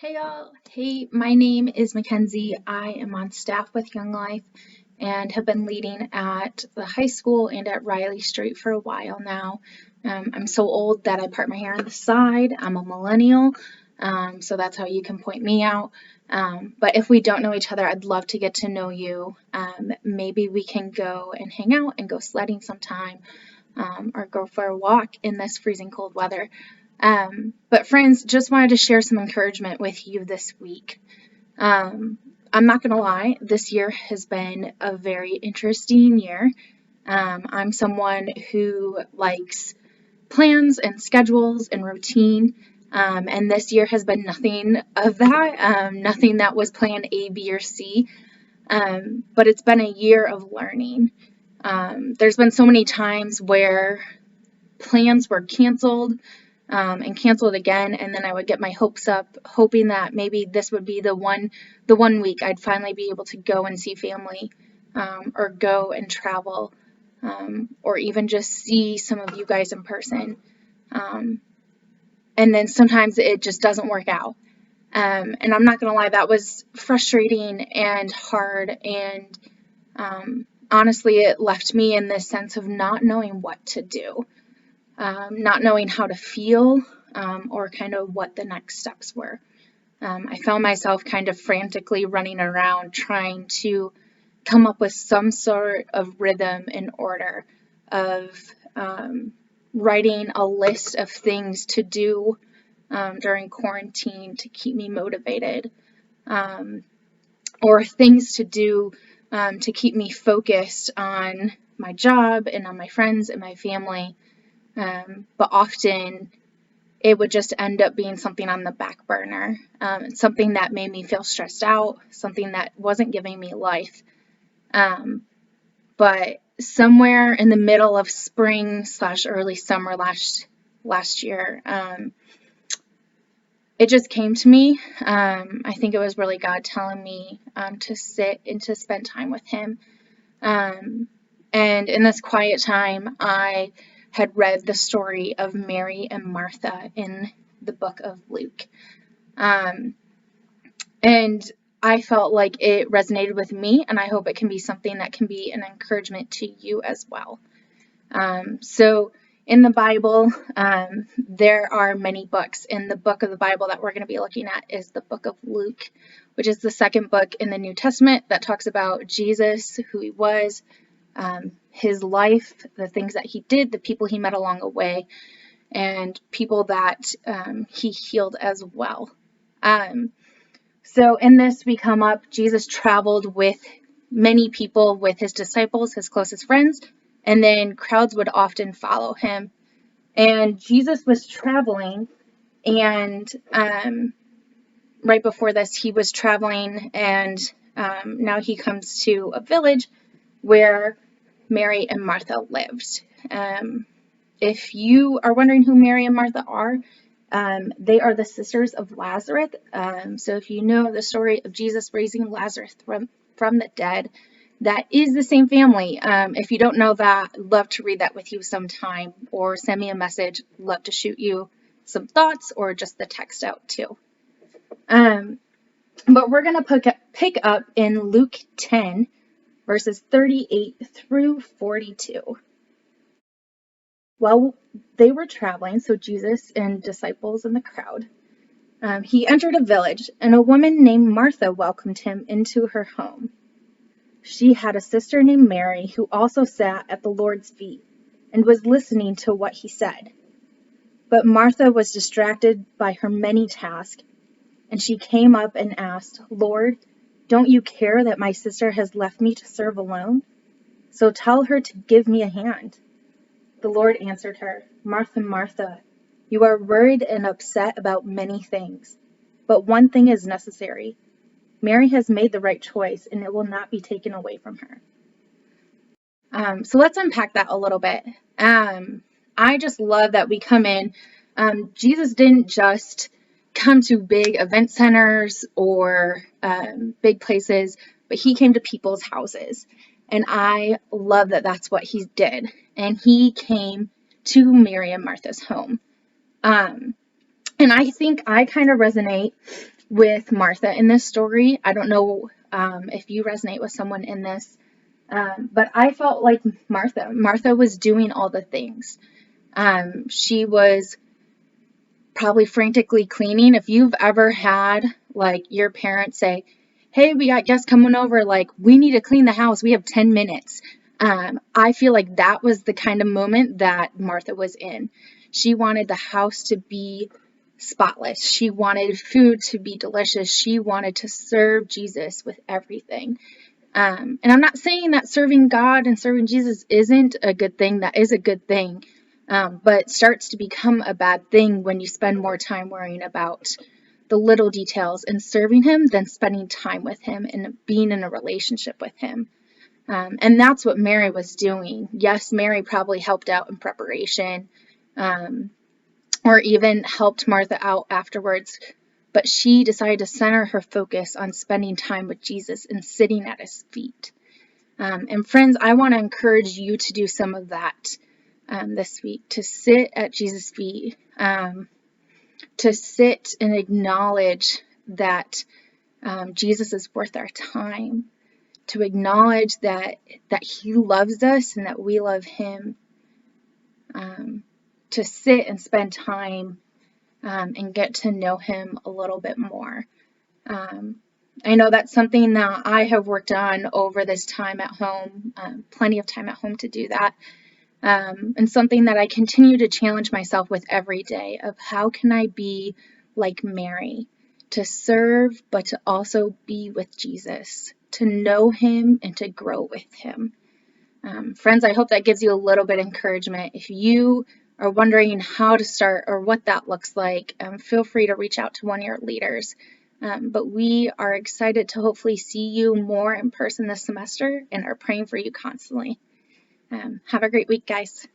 Hey y'all. Hey, my name is Mackenzie. I am on staff with Young Life and have been leading at the high school and at Riley Street for a while now. I'm so old that I part my hair on the side. I'm a millennial, so that's how you can point me out. But if we don't know each other, I'd love to get to know you. Maybe we can go and hang out and go sledding sometime, or go for a walk in this freezing cold weather. But friends, just wanted to share some encouragement with you this week. I'm not going to lie, this year has been a very interesting year. I'm someone who likes plans and schedules and routine. And this year has been nothing of that, nothing that was plan A, B, or C. But it's been a year of learning. There's been so many times where plans were canceled, and canceled again, and then I would get my hopes up, hoping that maybe this would be the one week I'd finally be able to go and see family, or go and travel, or even just see some of you guys in person. And then sometimes it just doesn't work out. And I'm not gonna lie, that was frustrating and hard, and honestly, it left me in this sense of not knowing what to do. Not knowing how to feel, or kind of what the next steps were. I found myself kind of frantically running around trying to come up with some sort of rhythm and order of writing a list of things to do during quarantine to keep me motivated, or things to do to keep me focused on my job and on my friends and my family. But often it would just end up being something on the back burner, something that made me feel stressed out, something that wasn't giving me life. But somewhere in the middle of spring / early summer last year, it just came to me. I think it was really God telling me to sit and to spend time with Him. And in this quiet time, I had read the story of Mary and Martha in the book of Luke. And I felt like it resonated with me, and I hope it can be something that can be an encouragement to you as well. So in the Bible, there are many books, and the book of the Bible that we're going to be looking at is the book of Luke, which is the second book in the New Testament that talks about Jesus, who He was, His life, the things that He did, the people He met along the way, and people that He healed as well. So in this, we come up, Jesus traveled with many people, with His disciples, His closest friends, and then crowds would often follow Him. And Jesus was traveling, and right before this, He was traveling, and now He comes to a village where Mary and Martha lived. If you are wondering who Mary and Martha are, they are the sisters of Lazarus. So if you know the story of Jesus raising Lazarus from the dead, that is the same family. If you don't know that, I'd love to read that with you sometime, or send me a message. Love to shoot you some thoughts or just the text out too. But we're going to pick up in Luke 10, verses 38 through 42. While they were traveling, so Jesus and disciples and the crowd, He entered a village, and a woman named Martha welcomed Him into her home. She had a sister named Mary who also sat at the Lord's feet and was listening to what He said. But Martha was distracted by her many tasks, and she came up and asked, "Lord, don't you care that my sister has left me to serve alone? So tell her to give me a hand." The Lord answered her, "Martha, Martha, you are worried and upset about many things, but one thing is necessary. Mary has made the right choice, and it will not be taken away from her." So let's unpack that a little bit. I just love that we come in. Jesus didn't just come to big event centers or big places, but He came to people's houses. And I love that that's what He did. And He came to Mary and Martha's home. And I think I kind of resonate with Martha in this story. I don't know if you resonate with someone in this, but I felt like Martha. Martha was doing all the things. She was probably frantically cleaning. If you've ever had like your parents say, "Hey, we got guests coming over, like we need to clean the house. We have 10 minutes." I feel like that was the kind of moment that Martha was in. She wanted the house to be spotless. She wanted food to be delicious. She wanted to serve Jesus with everything. And I'm not saying that serving God and serving Jesus isn't a good thing. That is a good thing. But starts to become a bad thing when you spend more time worrying about the little details and serving Him than spending time with Him and being in a relationship with Him. And that's what Mary was doing. Yes, Mary probably helped out in preparation, or even helped Martha out afterwards, but she decided to center her focus on spending time with Jesus and sitting at His feet. And friends, I want to encourage you to do some of that this week, to sit at Jesus' feet, to sit and acknowledge that Jesus is worth our time, to acknowledge that He loves us and that we love Him, to sit and spend time and get to know Him a little bit more. I know that's something that I have worked on over this time at home, plenty of time at home to do that. And something that I continue to challenge myself with every day of how can I be like Mary, to serve, but to also be with Jesus, to know Him and to grow with Him. Friends, I hope that gives you a little bit of encouragement. If you are wondering how to start or what that looks like, feel free to reach out to one of your leaders. But we are excited to hopefully see you more in person this semester and are praying for you constantly. Have a great week, guys.